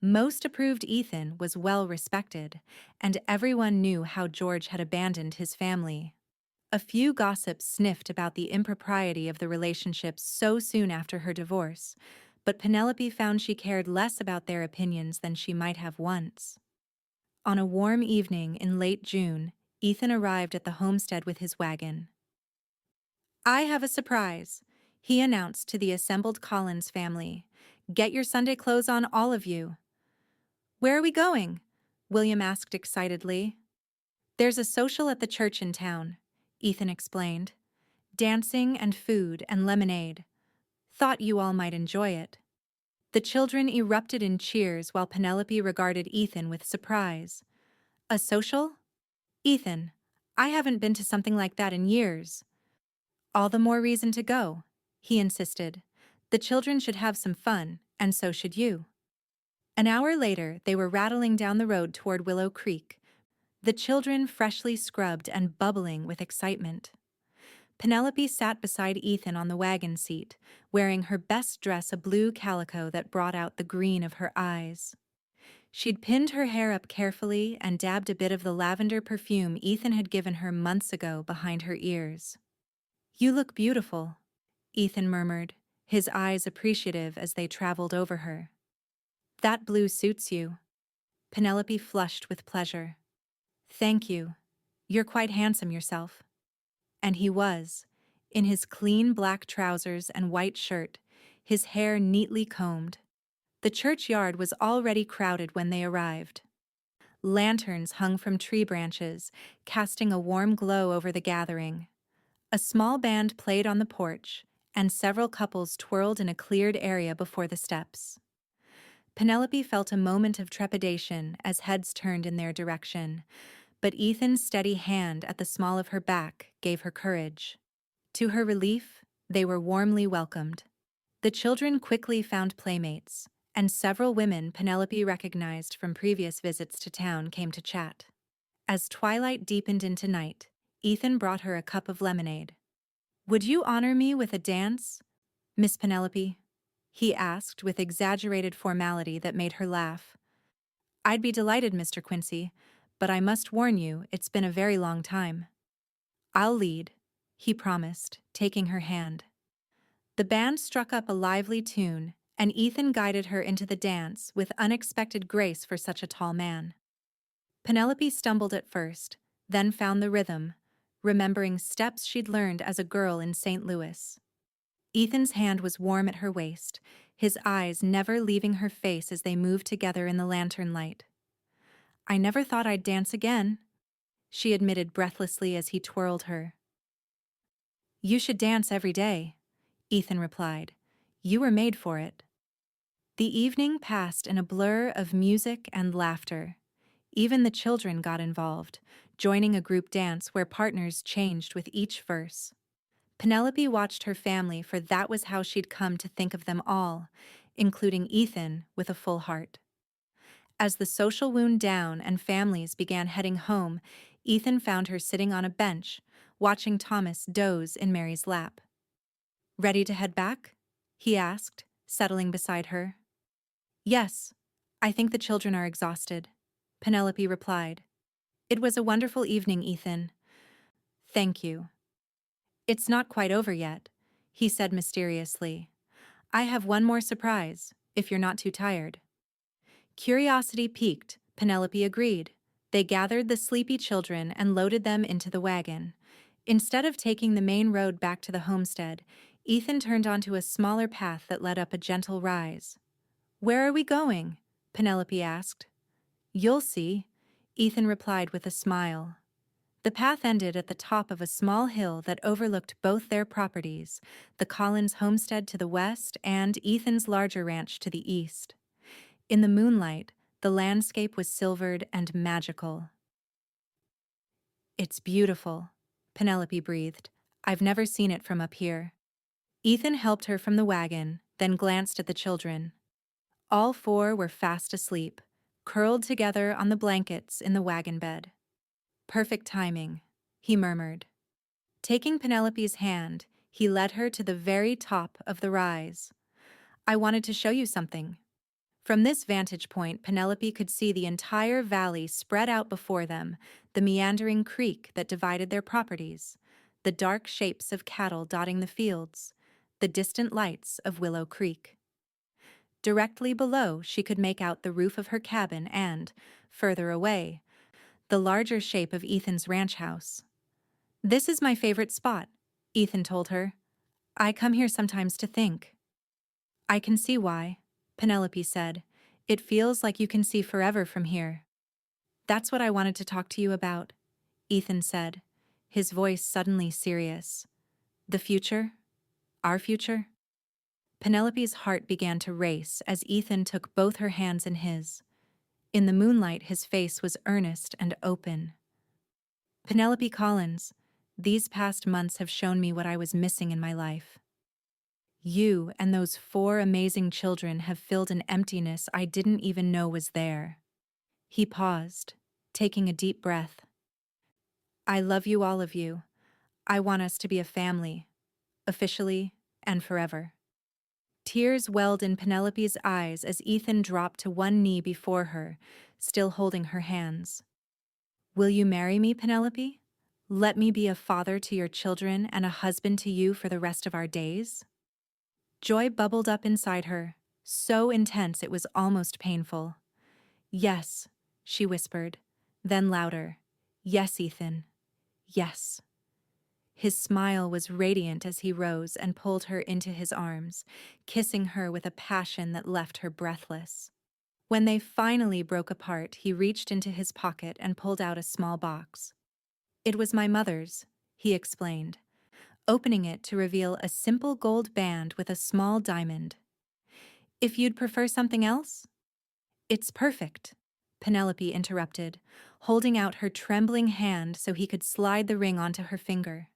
Most approved Ethan was well respected, and everyone knew how George had abandoned his family. A few gossips sniffed about the impropriety of the relationship so soon after her divorce, but Penelope found she cared less about their opinions than she might have once. On a warm evening in late June, Ethan arrived at the homestead with his wagon. I have a surprise, he announced to the assembled Collins family. Get your Sunday clothes on, all of you. Where are we going? William asked excitedly. There's a social at the church in town, Ethan explained. Dancing and food and lemonade. Thought you all might enjoy it. The children erupted in cheers while Penelope regarded Ethan with surprise. A social? Ethan, I haven't been to something like that in years. All the more reason to go, he insisted. The children should have some fun, and so should you. An hour later, they were rattling down the road toward Willow Creek, the children freshly scrubbed and bubbling with excitement. Penelope sat beside Ethan on the wagon seat, wearing her best dress, a blue calico that brought out the green of her eyes. She'd pinned her hair up carefully and dabbed a bit of the lavender perfume Ethan had given her months ago behind her ears. You look beautiful, Ethan murmured, his eyes appreciative as they traveled over her. That blue suits you. Penelope flushed with pleasure. Thank you. You're quite handsome yourself. And he was, in his clean black trousers and white shirt, his hair neatly combed. The churchyard was already crowded when they arrived. Lanterns hung from tree branches, casting a warm glow over the gathering. A small band played on the porch, and several couples twirled in a cleared area before the steps. Penelope felt a moment of trepidation as heads turned in their direction, but Ethan's steady hand at the small of her back gave her courage. To her relief, they were warmly welcomed. The children quickly found playmates, and several women Penelope recognized from previous visits to town came to chat. As twilight deepened into night, Ethan brought her a cup of lemonade. "Would you honor me with a dance, Miss Penelope?" he asked with exaggerated formality that made her laugh. "I'd be delighted, Mr. Quincy, but I must warn you, it's been a very long time." "I'll lead," he promised, taking her hand. The band struck up a lively tune, and Ethan guided her into the dance with unexpected grace for such a tall man. Penelope stumbled at first, then found the rhythm, remembering steps she'd learned as a girl in St. Louis. Ethan's hand was warm at her waist, his eyes never leaving her face as they moved together in the lantern light. "I never thought I'd dance again," she admitted breathlessly as he twirled her. "You should dance every day," Ethan replied. "You were made for it." The evening passed in a blur of music and laughter. Even the children got involved, joining a group dance where partners changed with each verse. Penelope watched her family, for that was how she'd come to think of them all, including Ethan, with a full heart. As the social wound down and families began heading home, Ethan found her sitting on a bench, watching Thomas doze in Mary's lap. "Ready to head back?" he asked, settling beside her. "Yes, I think the children are exhausted," Penelope replied. "It was a wonderful evening, Ethan." "Thank you." "It's not quite over yet," he said mysteriously. "I have one more surprise, if you're not too tired." Curiosity piqued, Penelope agreed. They gathered the sleepy children and loaded them into the wagon. Instead of taking the main road back to the homestead, Ethan turned onto a smaller path that led up a gentle rise. "Where are we going?" Penelope asked. "You'll see," Ethan replied with a smile. The path ended at the top of a small hill that overlooked both their properties, the Collins homestead to the west and Ethan's larger ranch to the east. In the moonlight, the landscape was silvered and magical. "It's beautiful," Penelope breathed. "I've never seen it from up here." Ethan helped her from the wagon, then glanced at the children. All four were fast asleep, curled together on the blankets in the wagon bed. "Perfect timing," he murmured. Taking Penelope's hand, he led her to the very top of the rise. "I wanted to show you something." From this vantage point, Penelope could see the entire valley spread out before them, the meandering creek that divided their properties, the dark shapes of cattle dotting the fields, the distant lights of Willow Creek. Directly below, she could make out the roof of her cabin and, further away, the larger shape of Ethan's ranch house. "This is my favorite spot," Ethan told her. "I come here sometimes to think." "I can see why," Penelope said. "It feels like you can see forever from here." "That's what I wanted to talk to you about," Ethan said, his voice suddenly serious. "The future? Our future?" Penelope's heart began to race as Ethan took both her hands in his. In the moonlight, his face was earnest and open. "Penelope Collins, these past months have shown me what I was missing in my life. You and those 4 amazing children have filled an emptiness I didn't even know was there." He paused, taking a deep breath. "I love you, all of you. I want us to be a family, officially and forever." Tears welled in Penelope's eyes as Ethan dropped to one knee before her, still holding her hands. "Will you marry me, Penelope? Let me be a father to your children and a husband to you for the rest of our days?" Joy bubbled up inside her, so intense it was almost painful. "Yes," she whispered, then louder. "Yes, Ethan. Yes." His smile was radiant as he rose and pulled her into his arms, kissing her with a passion that left her breathless. When they finally broke apart, he reached into his pocket and pulled out a small box. "It was my mother's," he explained, opening it to reveal a simple gold band with a small diamond. "If you'd prefer something else?" "It's perfect," Penelope interrupted, holding out her trembling hand so he could slide the ring onto her finger.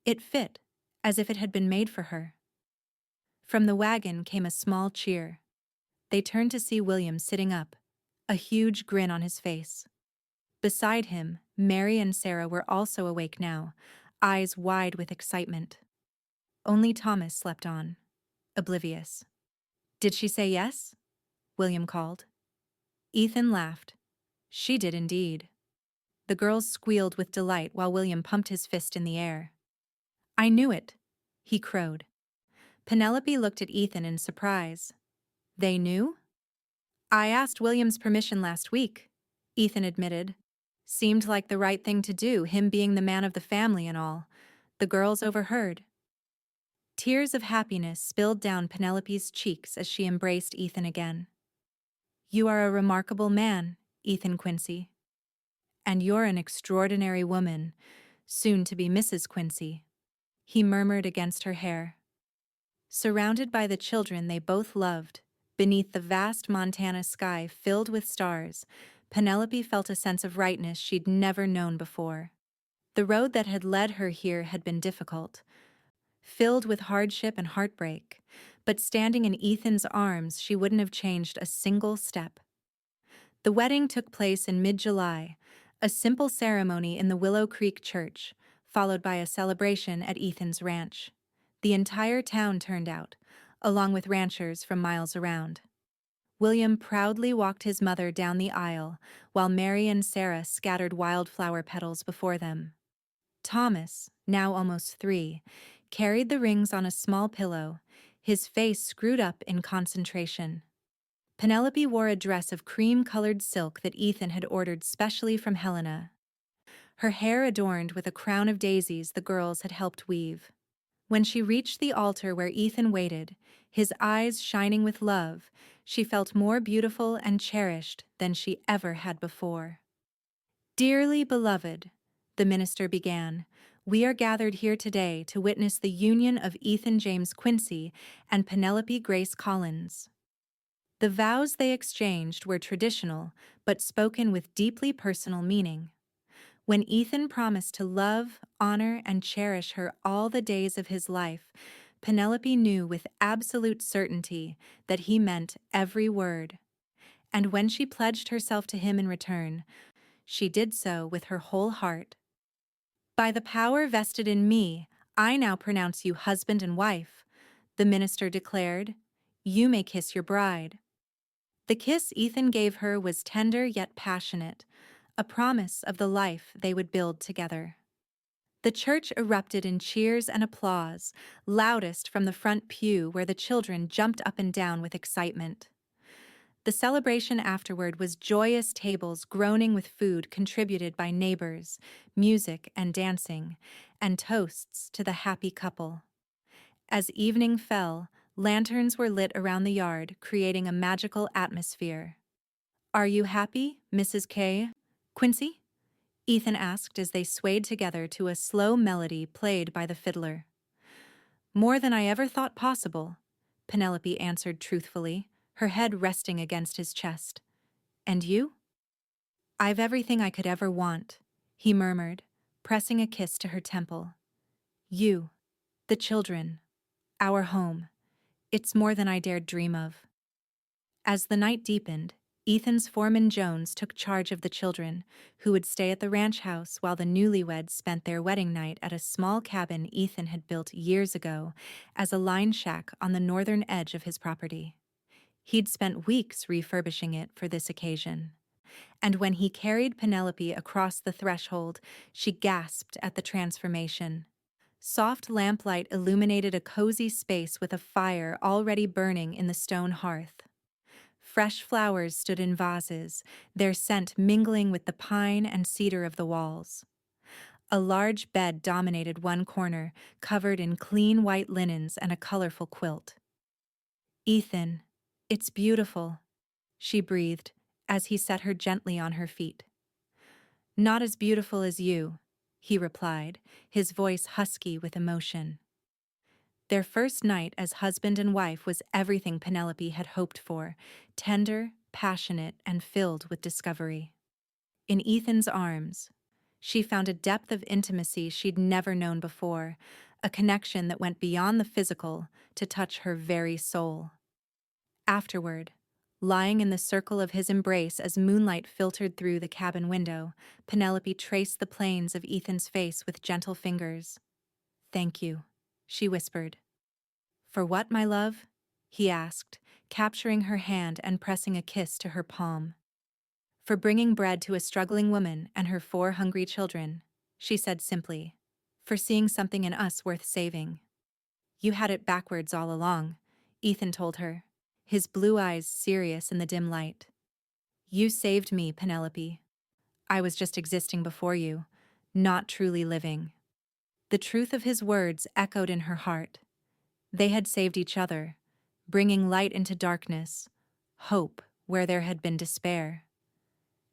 It fit, as if it had been made for her. From the wagon came a small cheer. They turned to see William sitting up, a huge grin on his face. Beside him, Mary and Sarah were also awake now, eyes wide with excitement. Only Thomas slept on, oblivious. "Did she say yes?" William called. Ethan laughed. "She did indeed." The girls squealed with delight while William pumped his fist in the air. "I knew it," he crowed. Penelope looked at Ethan in surprise. "They knew?" "I asked William's permission last week," Ethan admitted. "Seemed like the right thing to do, him being the man of the family and all." The girls overheard. Tears of happiness spilled down Penelope's cheeks as she embraced Ethan again. "You are a remarkable man, Ethan Quincy. And you're an extraordinary woman, soon to be Mrs. Quincy," he murmured against her hair. Surrounded by the children they both loved, beneath the vast Montana sky filled with stars, Penelope felt a sense of rightness she'd never known before. The road that had led her here had been difficult, filled with hardship and heartbreak, but standing in Ethan's arms, she wouldn't have changed a single step. The wedding took place in mid-July, a simple ceremony in the Willow Creek Church, followed by a celebration at Ethan's ranch. The entire town turned out, along with ranchers from miles around. William proudly walked his mother down the aisle, while Mary and Sarah scattered wildflower petals before them. Thomas, now almost 3, carried the rings on a small pillow, his face screwed up in concentration. Penelope wore a dress of cream-colored silk that Ethan had ordered specially from Helena, her hair adorned with a crown of daisies the girls had helped weave. When she reached the altar where Ethan waited, his eyes shining with love, she felt more beautiful and cherished than she ever had before. "Dearly beloved," the minister began, "we are gathered here today to witness the union of Ethan James Quincy and Penelope Grace Collins." The vows they exchanged were traditional, but spoken with deeply personal meaning. When Ethan promised to love, honor, and cherish her all the days of his life, Penelope knew with absolute certainty that he meant every word. And when she pledged herself to him in return, she did so with her whole heart. "By the power vested in me, I now pronounce you husband and wife," the minister declared. "You may kiss your bride." The kiss Ethan gave her was tender yet passionate, a promise of the life they would build together. The church erupted in cheers and applause, loudest from the front pew where the children jumped up and down with excitement. The celebration afterward was joyous tables groaning with food contributed by neighbors, music and dancing, and toasts to the happy couple. As evening fell, lanterns were lit around the yard, creating a magical atmosphere. "Are you happy, Mrs. K. Quincy?" Ethan asked as they swayed together to a slow melody played by the fiddler. "More than I ever thought possible," Penelope answered truthfully, her head resting against his chest. "And you?" "I've everything I could ever want," he murmured, pressing a kiss to her temple. "You, the children, our home. It's more than I dared dream of." As the night deepened, Ethan's foreman Jones took charge of the children, who would stay at the ranch house while the newlyweds spent their wedding night at a small cabin Ethan had built years ago as a line shack on the northern edge of his property. He'd spent weeks refurbishing it for this occasion. And when he carried Penelope across the threshold, she gasped at the transformation. Soft lamplight illuminated a cozy space with a fire already burning in the stone hearth. Fresh flowers stood in vases, their scent mingling with the pine and cedar of the walls. A large bed dominated one corner, covered in clean white linens and a colorful quilt. "Ethan, it's beautiful," she breathed as he set her gently on her feet. "Not as beautiful as you," he replied, his voice husky with emotion. Their first night as husband and wife was everything Penelope had hoped for, tender, passionate, and filled with discovery. In Ethan's arms, she found a depth of intimacy she'd never known before, a connection that went beyond the physical to touch her very soul. Afterward, lying in the circle of his embrace as moonlight filtered through the cabin window, Penelope traced the planes of Ethan's face with gentle fingers. "Thank you," she whispered. "For what, my love?" he asked, capturing her hand and pressing a kiss to her palm. "For bringing bread to a struggling woman and her 4 hungry children," she said simply. "For seeing something in us worth saving." "You had it backwards all along," Ethan told her, his blue eyes serious in the dim light. "You saved me, Penelope. I was just existing before you, not truly living." The truth of his words echoed in her heart. They had saved each other, bringing light into darkness, hope where there had been despair.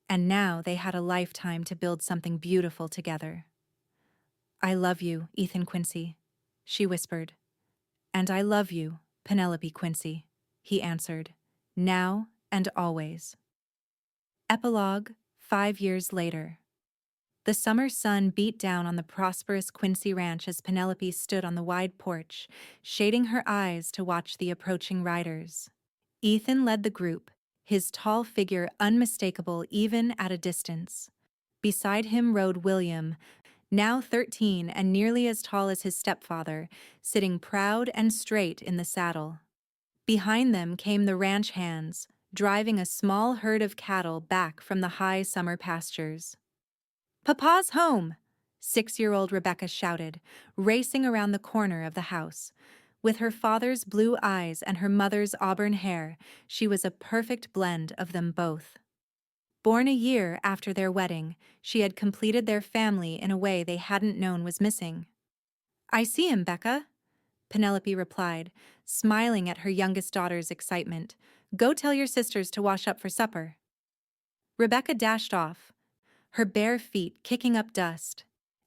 And now they had a lifetime to build something beautiful together. "I love you, Ethan Quincy," she whispered. "And I love you, Penelope Quincy," he answered, "now and always." Epilogue, 5 years later. The summer sun beat down on the prosperous Quincy ranch as Penelope stood on the wide porch, shading her eyes to watch the approaching riders. Ethan led the group, his tall figure unmistakable even at a distance. Beside him rode William, now 13 and nearly as tall as his stepfather, sitting proud and straight in the saddle. Behind them came the ranch hands, driving a small herd of cattle back from the high summer pastures. "Papa's home!" 6-year-old Rebecca shouted, racing around the corner of the house. With her father's blue eyes and her mother's auburn hair, she was a perfect blend of them both. Born a year after their wedding, she had completed their family in a way they hadn't known was missing. "I see him, Becca," Penelope replied, smiling at her youngest daughter's excitement. "Go tell your sisters to wash up for supper." Rebecca dashed off, her bare feet kicking up dust.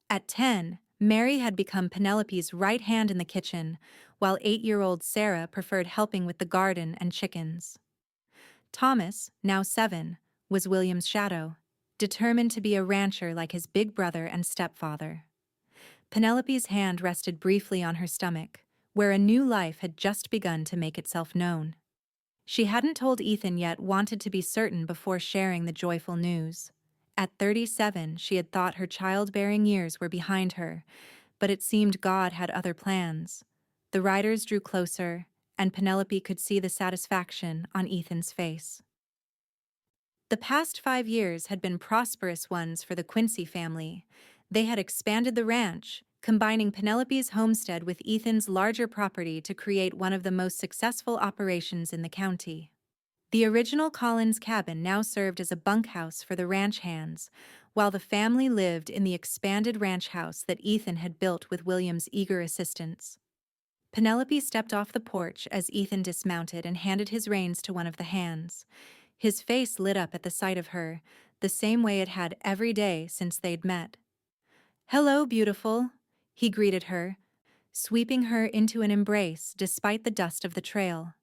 At 10, Mary had become Penelope's right hand in the kitchen, while 8-year-old Sarah preferred helping with the garden and chickens. Thomas, now 7, was William's shadow, determined to be a rancher like his big brother and stepfather. Penelope's hand rested briefly on her stomach, where a new life had just begun to make itself known. She hadn't told Ethan yet, wanted to be certain before sharing the joyful news. At 37, she had thought her childbearing years were behind her, but it seemed God had other plans. The riders drew closer, and Penelope could see the satisfaction on Ethan's face. The past 5 years had been prosperous ones for the Quincy family. They had expanded the ranch, combining Penelope's homestead with Ethan's larger property to create one of the most successful operations in the county. The original Collins cabin now served as a bunkhouse for the ranch hands, while the family lived in the expanded ranch house that Ethan had built with William's eager assistance. Penelope stepped off the porch as Ethan dismounted and handed his reins to one of the hands. His face lit up at the sight of her, the same way it had every day since they'd met. "Hello, beautiful," he greeted her, sweeping her into an embrace despite the dust of the trail.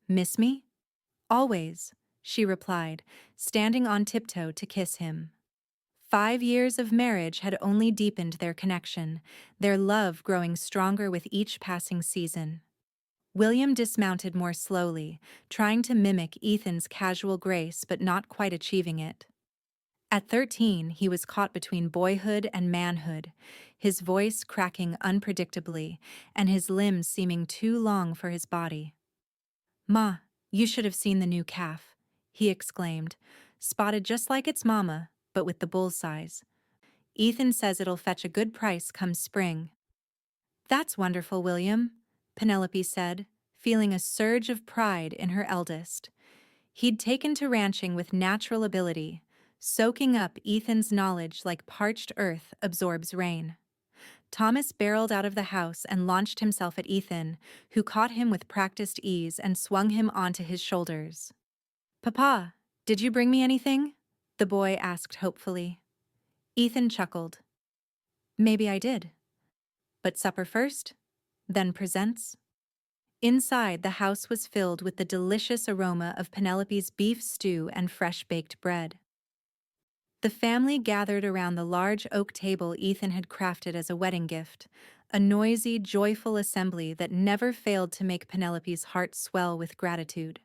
"Miss me?" "Always," she replied, standing on tiptoe to kiss him. 5 years of marriage had only deepened their connection, their love growing stronger with each passing season. William dismounted more slowly, trying to mimic Ethan's casual grace but not quite achieving it. At 13, he was caught between boyhood and manhood, his voice cracking unpredictably and his limbs seeming too long for his body. "Ma, you should have seen the new calf," he exclaimed, spotted just like its mama, but with the bull size. "Ethan says it'll fetch a good price come spring." "That's wonderful, William," Penelope said, feeling a surge of pride in her eldest. He'd taken to ranching with natural ability, soaking up Ethan's knowledge like parched earth absorbs rain. Thomas barreled out of the house and launched himself at Ethan, who caught him with practiced ease and swung him onto his shoulders. "Papa, did you bring me anything?" the boy asked hopefully. Ethan chuckled. Maybe I did. But supper first, then presents. Inside, the house was filled with the delicious aroma of Penelope's beef stew and fresh-baked bread. The family gathered around the large oak table Ethan had crafted as a wedding gift, a noisy, joyful assembly that never failed to make Penelope's heart swell with gratitude.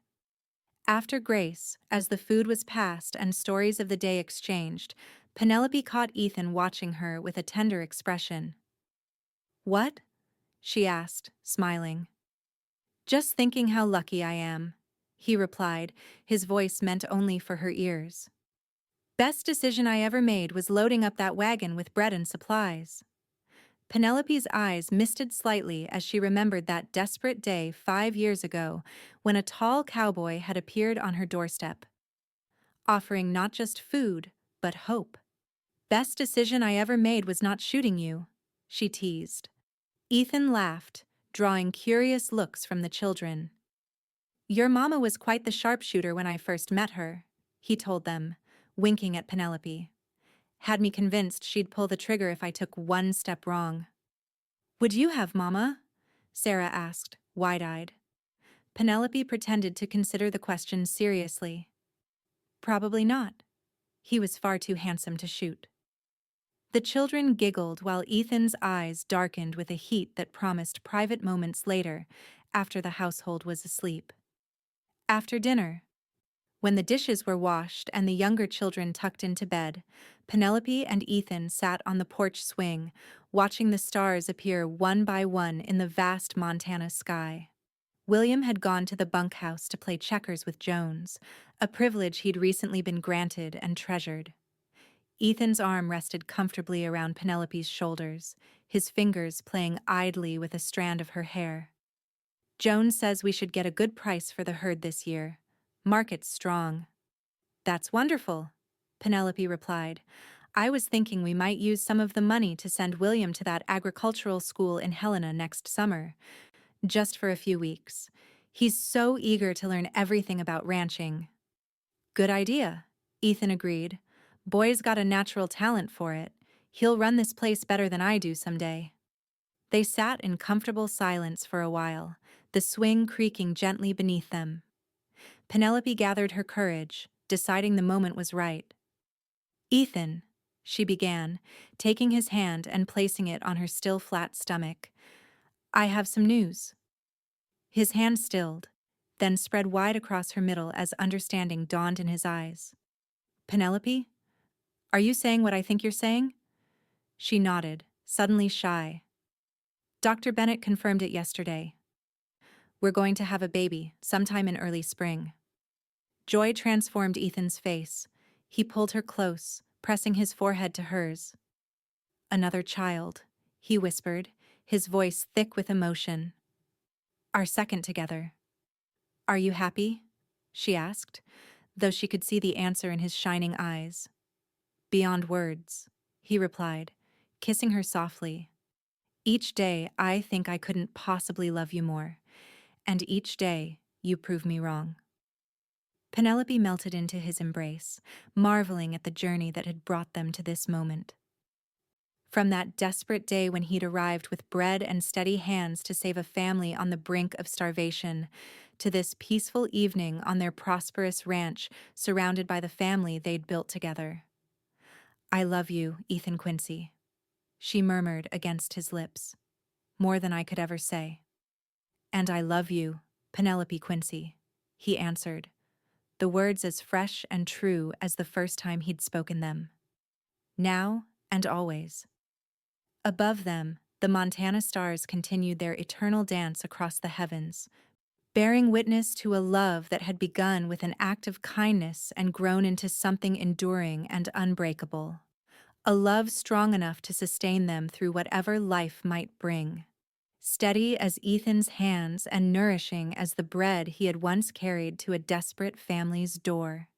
After grace, as the food was passed and stories of the day exchanged, Penelope caught Ethan watching her with a tender expression. "What?" she asked, smiling. "Just thinking how lucky I am," he replied, his voice meant only for her ears. "Best decision I ever made was loading up that wagon with bread and supplies." Penelope's eyes misted slightly as she remembered that desperate day 5 years ago when a tall cowboy had appeared on her doorstep, offering not just food, but hope. "Best decision I ever made was not shooting you," she teased. Ethan laughed, drawing curious looks from the children. "Your mama was quite the sharpshooter when I first met her," he told them, winking at Penelope. "Had me convinced she'd pull the trigger if I took one step wrong." "Would you have, Mama?" Sarah asked, wide-eyed. Penelope pretended to consider the question seriously. "Probably not. He was far too handsome to shoot." The children giggled while Ethan's eyes darkened with a heat that promised private moments later, after the household was asleep. After dinner, when the dishes were washed and the younger children tucked into bed, Penelope and Ethan sat on the porch swing, watching the stars appear one by one in the vast Montana sky. William had gone to the bunkhouse to play checkers with Jones, a privilege he'd recently been granted and treasured. Ethan's arm rested comfortably around Penelope's shoulders, his fingers playing idly with a strand of her hair. "Jones says we should get a good price for the herd this year. Market's strong." "That's wonderful," Penelope replied. "I was thinking we might use some of the money to send William to that agricultural school in Helena next summer, just for a few weeks. He's so eager to learn everything about ranching." "Good idea," Ethan agreed. "Boy's got a natural talent for it. He'll run this place better than I do someday." They sat in comfortable silence for a while, the swing creaking gently beneath them. Penelope gathered her courage, deciding the moment was right. "Ethan," she began, taking his hand and placing it on her still flat stomach, "I have some news." His hand stilled, then spread wide across her middle as understanding dawned in his eyes. "Penelope? Are you saying what I think you're saying?" She nodded, suddenly shy. "Dr. Bennett confirmed it yesterday. We're going to have a baby, sometime in early spring." Joy transformed Ethan's face. He pulled her close, pressing his forehead to hers. "Another child," he whispered, his voice thick with emotion. "Our second together." "Are you happy?" she asked, though she could see the answer in his shining eyes. "Beyond words," he replied, kissing her softly. "Each day I think I couldn't possibly love you more, and each day you prove me wrong." Penelope melted into his embrace, marveling at the journey that had brought them to this moment. From that desperate day when he'd arrived with bread and steady hands to save a family on the brink of starvation, to this peaceful evening on their prosperous ranch surrounded by the family they'd built together. "I love you, Ethan Quincy," she murmured against his lips, "more than I could ever say." "And I love you, Penelope Quincy," he answered, the words as fresh and true as the first time he'd spoken them. Now and always. Above them, the Montana stars continued their eternal dance across the heavens, bearing witness to a love that had begun with an act of kindness and grown into something enduring and unbreakable. A love strong enough to sustain them through whatever life might bring. Steady as Ethan's hands and nourishing as the bread he had once carried to a desperate family's door.